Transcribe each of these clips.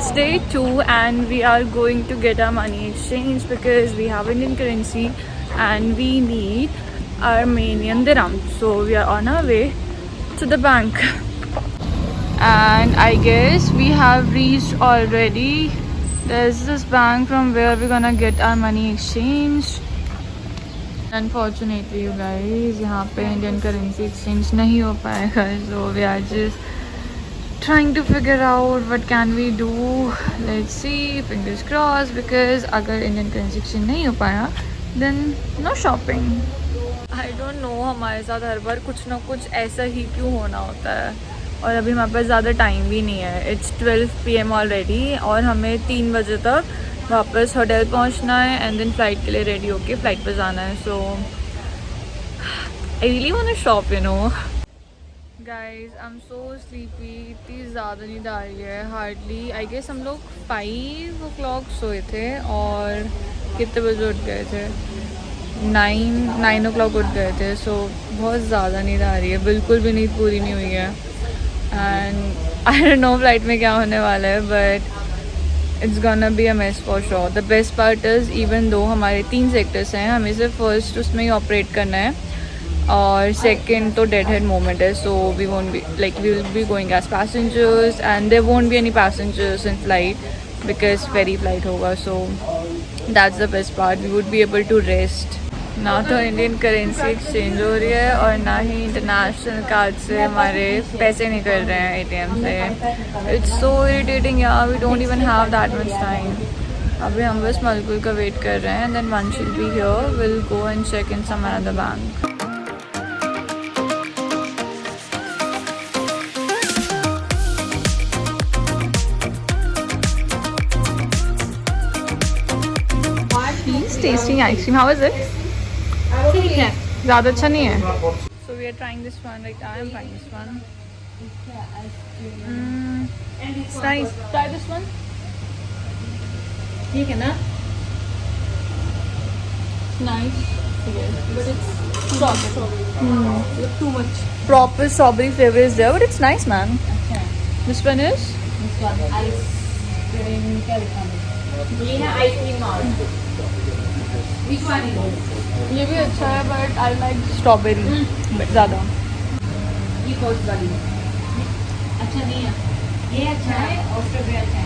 It's day 2 and we are going to get our money exchange because we have Indian currency and we need Armenian dirham. So we are on our way to the bank. And I guess we have reached already. There's this bank from where we're gonna get our money exchange. Unfortunately you guys, यहाँ पे Indian currency exchange नहीं हो पाएगा. So we are just trying to figure out what can we do. Let's see, fingers crossed, because अगर Indian currency exchange नहीं हो पाया then no shopping. I don't know, हमारे साथ हर बार कुछ ना कुछ ऐसा ही क्यों होना होता है. और अभी हमारे पास ज़्यादा टाइम भी नहीं है. It's 12 PM ऑलरेडी और हमें 3 बजे तक वापस होटल पहुंचना है एंड देन फ़्लाइट के लिए रेडी होके फ़्लाइट पे जाना है. So I really want to shop, you know. Guys I am so sleepy. इतनी ज़्यादा नींद आ रही है. हार्डली आई गेस हम लोग 5 o'clock सोए थे और कितने बजे उठ गए थे? 9 o'clock उठ गए थे. सो बहुत ज़्यादा नींद आ रही है. बिल्कुल भी नींद पूरी नहीं हुई है. And I don't know flight में क्या होने वाला है, but it's gonna be a mess for sure. The best part is even though हमारे 3 सेक्टर्स हैं, हमें सिर्फ फर्स्ट उसमें ही ऑपरेट करना है और सेकंड तो डेड हेड मोमेंट है. So we won't be like we will be going as passengers and there won't be any passengers in flight because ferry flight होगा. So that's the best part. We would be able to rest. ना तो Indian currency exchange हो रही है और ना ही international card से हमारे पैसे निकल रहे हैं ATM से. इट्स सो इरिटेटिंग यार. We don't even have that much time. अभी हम बस मलकुल का वेट कर रहे हैं. Then once will be here, will go and check in some another bank. Tasting ice cream. How is it? ठीक है. ज़्यादा अच्छा नहीं है. So we are trying this one. Like I am trying this one. It's nice. Try this one. ठीक है ना? Nice. Yes. But it's strawberry. Too much. Proper strawberry flavor is there, but it's nice, man. अच्छा. This one is. This one ice cream क्या लिखा है? ये है ice cream mount. Which one is it? ये भी अच्छा है, but I like strawberry ज़्यादा. ये फर्स्ट वाली अच्छा नहीं है. ये अच्छा है और स्ट्रॉबेरी अच्छा है.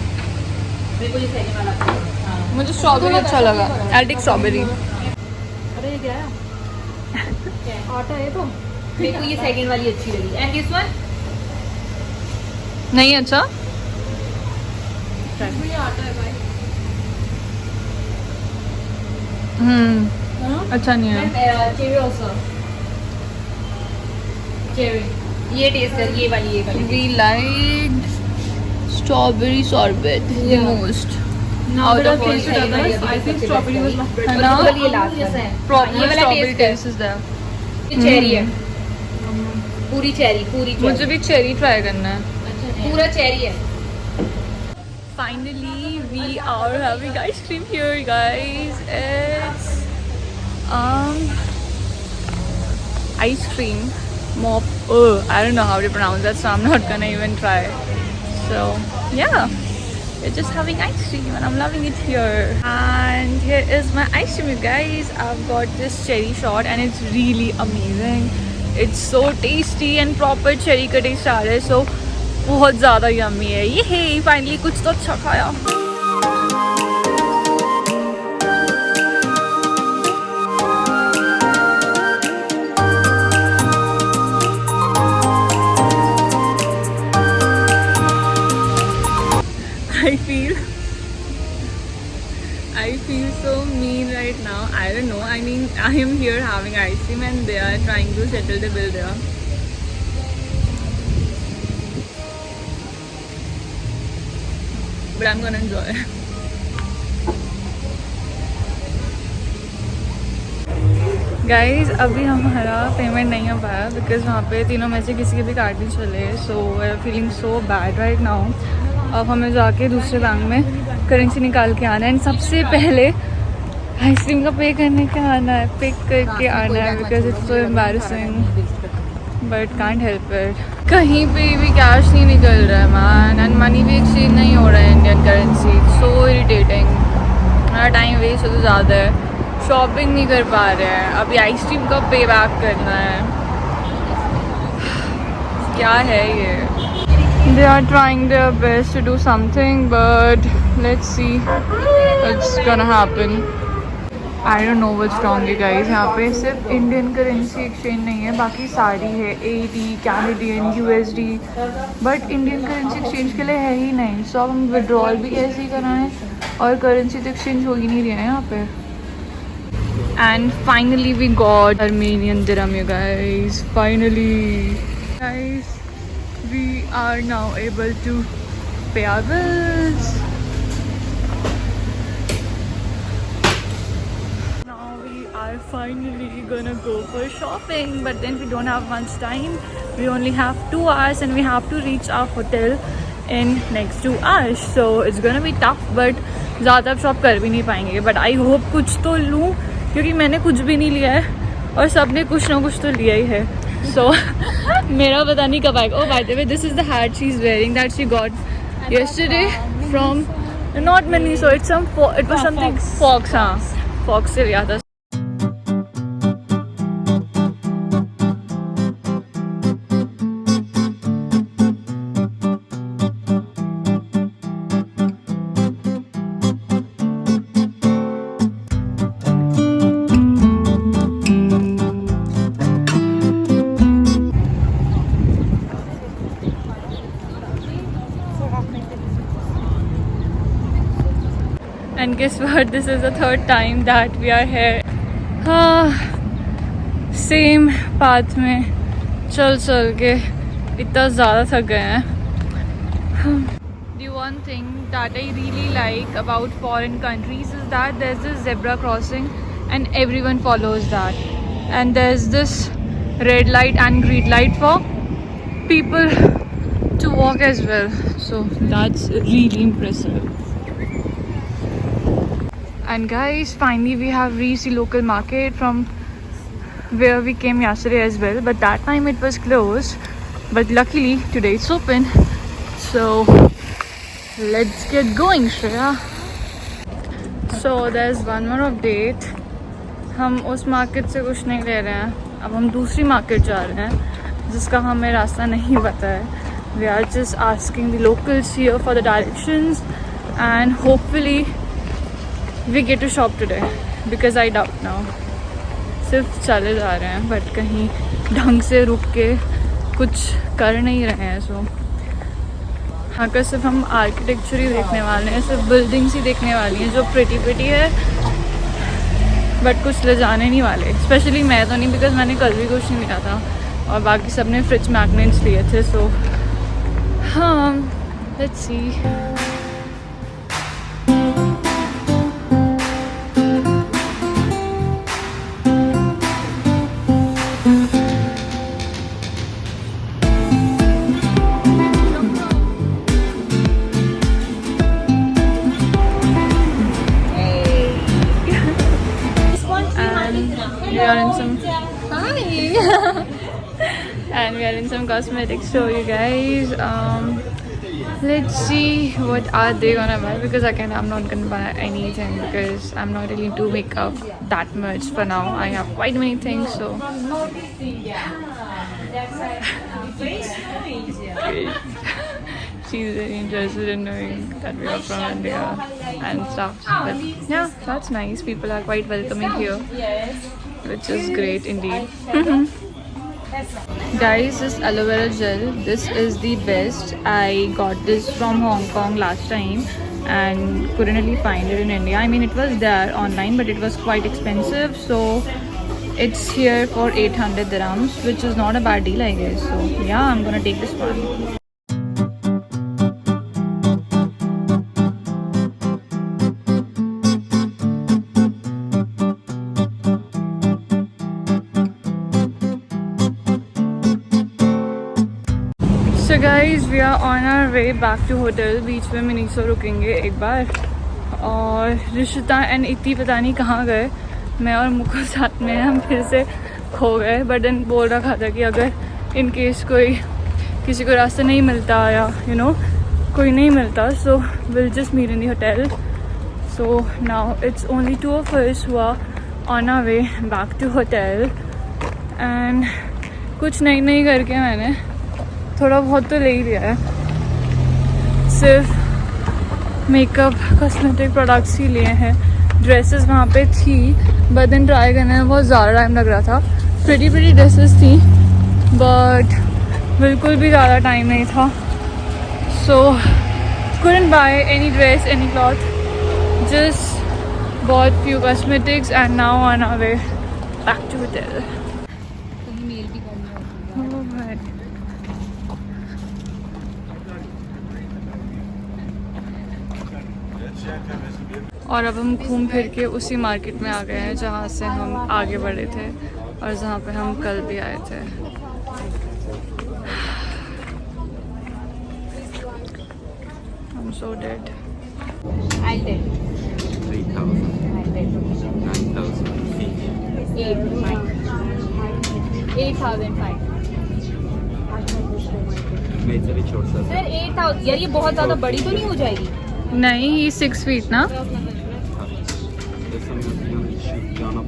मेरे को ये सेकंड वाला पसंद. हाँ. मुझे strawberry अच्छा लगा. I'll take strawberry. अरे ये क्या है? आटा है तो. मेरे को ये सेकंड वाली अच्छी लगी. एंड दिस वन नहीं अच्छा. इसमें ये आटा है भाई. अच्छा नहीं है. Cherry also. चेरी ये टेस्ट कर. ये वाली We like strawberry sorbet the most. Now out that of I've all tasted others, I think strawberry was much better. है ना? ये लास्ट है. Proper ये वाला strawberry taste है. taste is there. ये चेरी है. पूरी चेरी. मुझे भी चेरी ट्राई करना है. पूरा चेरी है. Finally, we are having ice cream here, guys. It's ice cream mop. Oh, I don't know how to pronounce that, so I'm not gonna even try. So yeah, we're just having ice cream and I'm loving it here. And here is my ice cream, you guys. I've got this cherry shot and it's really amazing. It's so tasty and proper cherry का taste आ रहा है. So बहुत ज़्यादा yummy है. ये है finally कुछ तो अच्छा खाया. I feel so mean right now. I don't know. I mean, I am here having ice cream and they are trying to settle the bill there. But I'm gonna enjoy. Guys, अभी हमारा payment नहीं हो पाया because वहाँ पे तीनों में से किसी के भी कार्ड नहीं चले. So I am feeling so bad right now. अब हमें जाके दूसरे बैंक में करेंसी निकाल के आना है. एंड सबसे पहले आइसक्रीम का पे करने का आना है. पिक करके आना है because it's so embarrassing. But can't help it. कहीं पे भी कैश नहीं निकल रहा है मैन, एंड मनी भी एक्सचेंज नहीं हो रहा है इंडियन करेंसी। सो इरिटेटिंग, हमारा टाइम वेस्ट तो ज़्यादा है, शॉपिंग नहीं कर पा रहे हैं। अभी आइसक्रीम का पे बैक करना है, क्या है ये। They are trying their best to do something, but let's see what's gonna happen. I don't know what's wrong है guys। यहाँ पे सिर्फ इंडियन करेंसी एक्सचेंज नहीं है, बाकी सारी है, AED, Canadian, USD, but Indian currency exchange के लिए है ही नहीं। सो अब हम विड्रॉल भी कैसे ही कराएं, और करेंसी तो एक्सचेंज हो ही नहीं रही है यहाँ पे। And finally we got Armenian dirham, you guys. Finally, guys, we are now able to pay our bills. Now we are finally gonna go for shopping, but then we don't have much time. We only have 2 hours and we have to reach our hotel in next 2 hours. So it's gonna be tough, but ज़्यादा shop कर भी नहीं पाएंगे। But I hope कुछ तो लूँ, क्योंकि मैंने कुछ भी नहीं लिया है और सब ने कुछ ना कुछ तो लिया ही है। सो मेरा पता नहीं कब आएगा। Oh, by the way, this is the hat she's wearing that she got yesterday from not Miniso, it's some it was something Fox, हाँ Fox से लिया था। And guess what? This is the 3rd time that we are here. Same path में चल के इतना ज़्यादा थक गए हैं। The one thing that I really like about foreign countries is that there's this zebra crossing and everyone follows that. And there's this red light and green light for people to walk as well. So that's really impressive. And guys, finally we have reached the local market from where we came yesterday as well, but that time it was closed, but luckily today it's open. So let's get going, Shreya. So there's one more update. हम उस market से कुछ नहीं ले रहे हैं, अब हम दूसरी मार्केट जा रहे हैं जिसका हमें रास्ता नहीं पता है। We are just asking the locals here for the directions and hopefully we get to shop today, because I doubt now। सिर्फ चले जा रहे हैं बट कहीं ढंग से रुक के कुछ कर नहीं रहे हैं। सो हाँ का सिर्फ हम आर्किटेक्चर ही देखने वाले हैं, सिर्फ बिल्डिंग्स ही देखने वाली हैं जो प्रिटी है, बट कुछ ले जाने नहीं वाले। स्पेशली मैं तो नहीं, बिकॉज मैंने कल भी कुछ नहीं लिया था और बाकी सब ने फ्रिज मैग्नेट्स लिए थे। सो हाँ, let's see. And we are in some cosmetic store, you guys. Let's see what are they gonna buy, because again I'm not gonna buy anything because I'm not really into makeup that much for now. I have quite many things, so she's very interested in knowing that we are from India and stuff. But yeah, that's nice. People are quite welcoming here, which is great indeed. Guys, this aloe vera gel, this is the best. I got this from Hong Kong last time and couldn't really find it in India. I mean, it was there online, but it was quite expensive. So it's here for 800 dirhams, which is not a bad deal, I guess. So yeah, I'm gonna take this one. So guys, we are on our way back to hotel. बीच में Miniso रुकेंगे एक बार, और Rishita and इति पता नहीं कहाँ गए। मैं और मुकुल साथ में हम फिर से खो गए, बट देन बोल रखा था कि अगर इन केस कोई किसी को रास्ता नहीं मिलता या कोई नहीं मिलता, so will just meet in the hotel. So now it's only 2 of us who are on our way back to hotel. And कुछ नहीं करके मैंने थोड़ा बहुत तो ले ही लिया है. सिर्फ मेकअप कॉस्मेटिक प्रोडक्ट्स ही लिए हैं. ड्रेसेस वहाँ पे थी बट देन ट्राई करने में बहुत ज़्यादा टाइम लग रहा था. प्रिटी ड्रेसेस थी बट बिल्कुल भी ज़्यादा टाइम नहीं था. सो couldn't buy any dress, any cloth. Just bought few cosmetics and now on our way back to hotel. कहीं मेल भी करनी होगी. Oh my. और अब हम घूम फिर के उसी मार्केट में आ गए हैं जहाँ से हम आगे बढ़े थे और जहाँ पे हम कल भी आए थे. I'm so dead. I'll tell you. 3,000, I'll tell you. 9,000, 8,005. मैं से भी छोड़ सकता सर 8,000 यार, ये बहुत ज़्यादा बड़ी तो नहीं हो जाएगी? नहीं, ये 6 feet ना.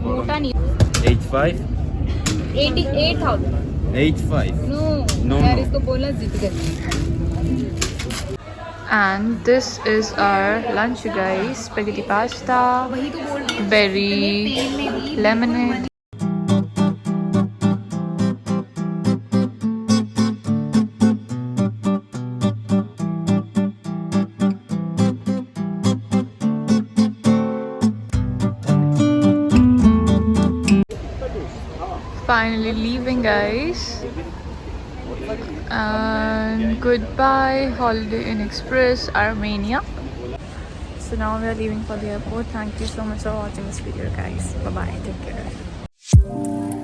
मोटा नहीं. 85, 88,000. 85. नो No, यार, no. इसको बोलना जिद कर. And this is our lunch, guys. Spaghetti pasta, वही तो बोल रही हूँ. berry, lemonade. Finally leaving, guys. And goodbye Holiday Inn Express Armenia. So now we are leaving for the airport. Thank you so much for watching this video, guys. Bye bye, take care.